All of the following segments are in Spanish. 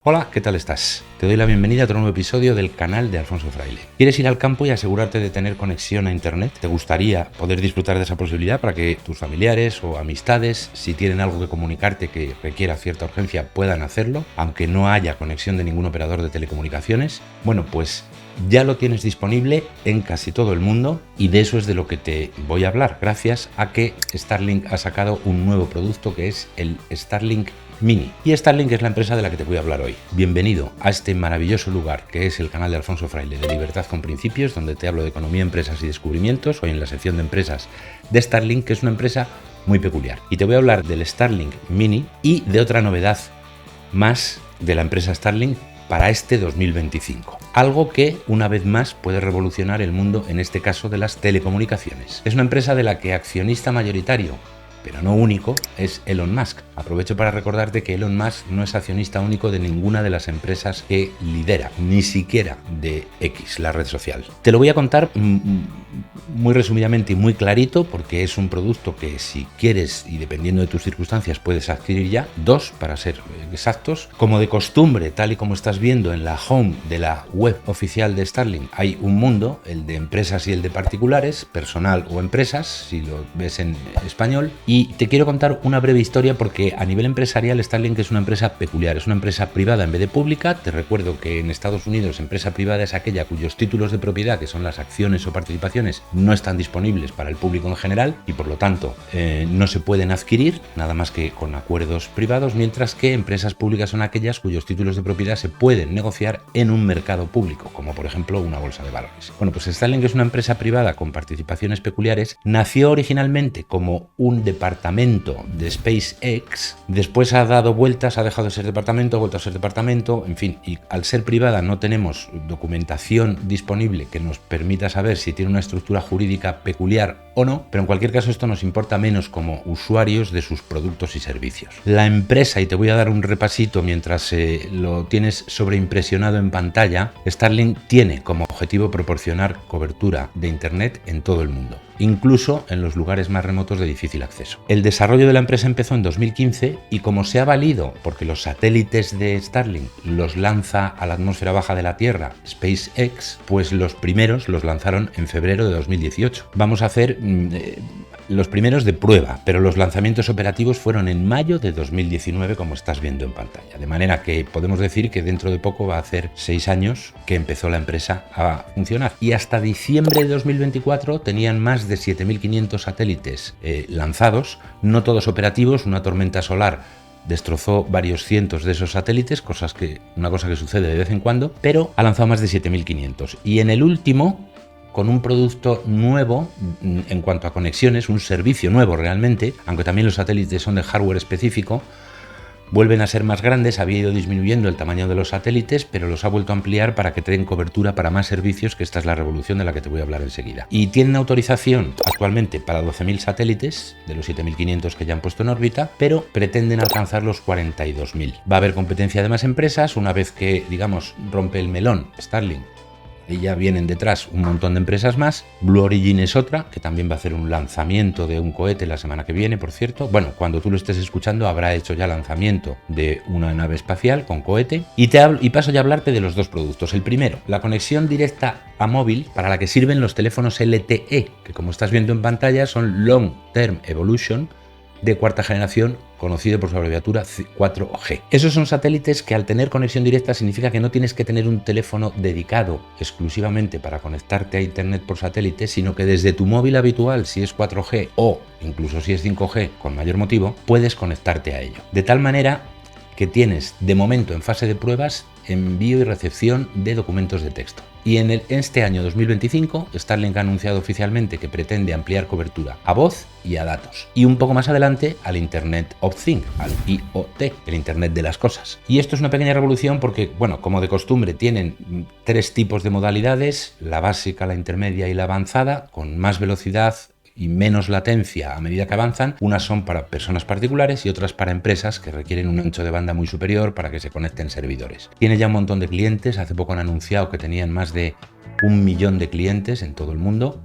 Hola, ¿qué tal estás? Te doy la bienvenida a otro nuevo episodio del canal de Alfonso Fraile. ¿Quieres ir al campo y asegurarte de tener conexión a internet? ¿Te gustaría poder disfrutar de esa posibilidad para que tus familiares o amistades, si tienen algo que comunicarte que requiera cierta urgencia, puedan hacerlo, aunque no haya conexión de ningún operador de telecomunicaciones? Bueno, pues ya lo tienes disponible en casi todo el mundo y de eso es de lo que te voy a hablar, gracias a que Starlink ha sacado un nuevo producto que es el Starlink Mini. Y Starlink es la empresa de la que te voy a hablar hoy. Bienvenido a este maravilloso lugar que es el canal de Alfonso Fraile de Libertad con Principios, donde te hablo de economía, empresas y descubrimientos, hoy en la sección de empresas de Starlink, que es una empresa muy peculiar. Y te voy a hablar del Starlink Mini y de otra novedad más de la empresa Starlink para este 2025. Algo que, una vez más, puede revolucionar el mundo, en este caso de las telecomunicaciones. Es una empresa de la que accionista mayoritario, pero no único, es Elon Musk. Aprovecho para recordarte que Elon Musk no es accionista único de ninguna de las empresas que lidera, ni siquiera de X, la red social. Te lo voy a contar muy resumidamente y muy clarito, porque es un producto que, si quieres y dependiendo de tus circunstancias, puedes adquirir ya. Dos, para ser exactos. Como de costumbre, tal y como estás viendo en la home de la web oficial de Starlink, hay un mundo, el de empresas y el de particulares, personal o empresas, si lo ves en español. Y te quiero contar una breve historia porque a nivel empresarial Starlink es una empresa peculiar, es una empresa privada en vez de pública. Te recuerdo que en Estados Unidos empresa privada es aquella cuyos títulos de propiedad, que son las acciones o participaciones, no están disponibles para el público en general y por lo tanto no se pueden adquirir nada más que con acuerdos privados, mientras que empresas públicas son aquellas cuyos títulos de propiedad se pueden negociar en un mercado público, como por ejemplo una bolsa de valores. Bueno, pues Starlink es una empresa privada con participaciones peculiares. Nació originalmente como un departamento de SpaceX, después ha dado vueltas, ha dejado de ser departamento, ha vuelto a ser departamento, en fin, y al ser privada no tenemos documentación disponible que nos permita saber si tiene una estructura jurídica peculiar o no, pero en cualquier caso esto nos importa menos como usuarios de sus productos y servicios. La empresa, y te voy a dar un repasito mientras lo tienes sobreimpresionado en pantalla, Starlink tiene como objetivo proporcionar cobertura de internet en todo el mundo, incluso en los lugares más remotos de difícil acceso. El desarrollo de la empresa empezó en 2015 y como se ha valido, porque los satélites de Starlink los lanza a la atmósfera baja de la Tierra SpaceX, pues los primeros los lanzaron en febrero de 2018. Vamos a hacer los primeros de prueba, pero los lanzamientos operativos fueron en mayo de 2019, como estás viendo en pantalla. De manera que podemos decir que dentro de poco va a hacer 6 años que empezó la empresa a funcionar. Y hasta diciembre de 2024 tenían más de 7.500 satélites lanzados, no todos operativos. Una tormenta solar destrozó varios cientos de esos satélites, una cosa que sucede de vez en cuando, pero ha lanzado más de 7.500. Y en el último, con un producto nuevo en cuanto a conexiones, un servicio nuevo realmente, aunque también los satélites son de hardware específico, vuelven a ser más grandes. Había ido disminuyendo el tamaño de los satélites, pero los ha vuelto a ampliar para que te den cobertura para más servicios, que esta es la revolución de la que te voy a hablar enseguida. Y tienen autorización actualmente para 12.000 satélites, de los 7.500 que ya han puesto en órbita, pero pretenden alcanzar los 42.000. Va a haber competencia de más empresas, una vez que, digamos, rompe el melón Starlink. Y ya vienen detrás un montón de empresas más. Blue Origin es otra, que también va a hacer un lanzamiento de un cohete la semana que viene, por cierto. Bueno, cuando tú lo estés escuchando habrá hecho ya lanzamiento de una nave espacial con cohete. Y paso ya a hablarte de los dos productos. El primero, la conexión directa a móvil, para la que sirven los teléfonos LTE, que como estás viendo en pantalla son Long Term Evolution, de cuarta generación, conocido por su abreviatura 4G. Esos son satélites que, al tener conexión directa, significa que no tienes que tener un teléfono dedicado exclusivamente para conectarte a internet por satélite, sino que desde tu móvil habitual, si es 4G o incluso si es 5G, con mayor motivo, puedes conectarte a ello. De tal manera que tienes, de momento en fase de pruebas, envío y recepción de documentos de texto. Y en este año 2025, Starlink ha anunciado oficialmente que pretende ampliar cobertura a voz y a datos. Y un poco más adelante al Internet of Things, al IoT, el Internet de las cosas. Y esto es una pequeña revolución porque, bueno, como de costumbre, tienen 3 tipos de modalidades: la básica, la intermedia y la avanzada, con más velocidad, y menos latencia a medida que avanzan. Unas son para personas particulares y otras para empresas que requieren un ancho de banda muy superior para que se conecten servidores. Tiene ya un montón de clientes. Hace poco han anunciado que tenían más de 1 millón de clientes en todo el mundo.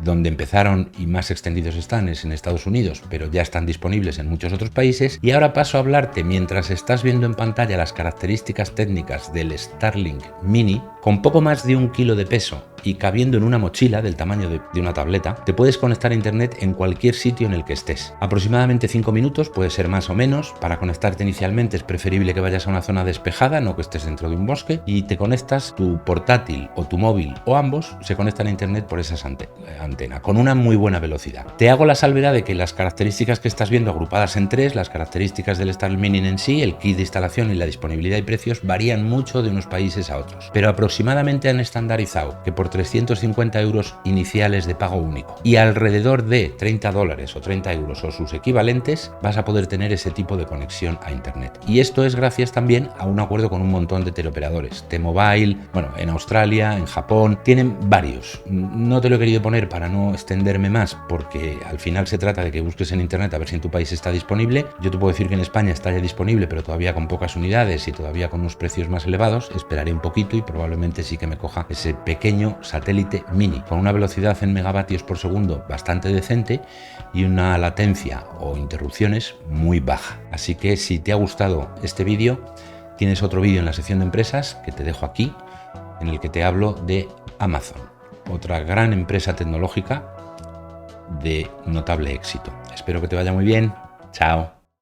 Donde empezaron y más extendidos están es en Estados Unidos, pero ya están disponibles en muchos otros países. Y ahora paso a hablarte, mientras estás viendo en pantalla, las características técnicas del Starlink Mini. Con poco más de 1 kilo de peso y cabiendo en una mochila del tamaño de una tableta, te puedes conectar a internet en cualquier sitio en el que estés. Aproximadamente 5 minutos, puede ser más o menos. Para conectarte inicialmente es preferible que vayas a una zona despejada, no que estés dentro de un bosque, y te conectas. Tu portátil o tu móvil o ambos se conectan a internet por esa antena, con una muy buena velocidad. Te hago la salvedad de que las características que estás viendo agrupadas en 3, las características del Starlink Mini en sí, el kit de instalación y la disponibilidad y precios, varían mucho de unos países a otros, pero aproximadamente han estandarizado que por 350 euros iniciales de pago único y alrededor de $30 o 30 euros o sus equivalentes, vas a poder tener ese tipo de conexión a internet. Y esto es gracias también a un acuerdo con un montón de teleoperadores. T-Mobile, bueno, en Australia, en Japón, tienen varios. No te lo he querido poner para no extenderme más, porque al final se trata de que busques en internet a ver si en tu país está disponible. Yo te puedo decir que en España está ya disponible, pero todavía con pocas unidades y todavía con unos precios más elevados. Esperaré un poquito y probablemente sí que me coja ese pequeño satélite mini con una velocidad en megavatios por segundo bastante decente y una latencia o interrupciones muy baja. Así que si te ha gustado este vídeo, tienes otro vídeo en la sección de empresas que te dejo aquí, en el que te hablo de Amazon, otra gran empresa tecnológica de notable éxito. Espero que te vaya muy bien. Chao.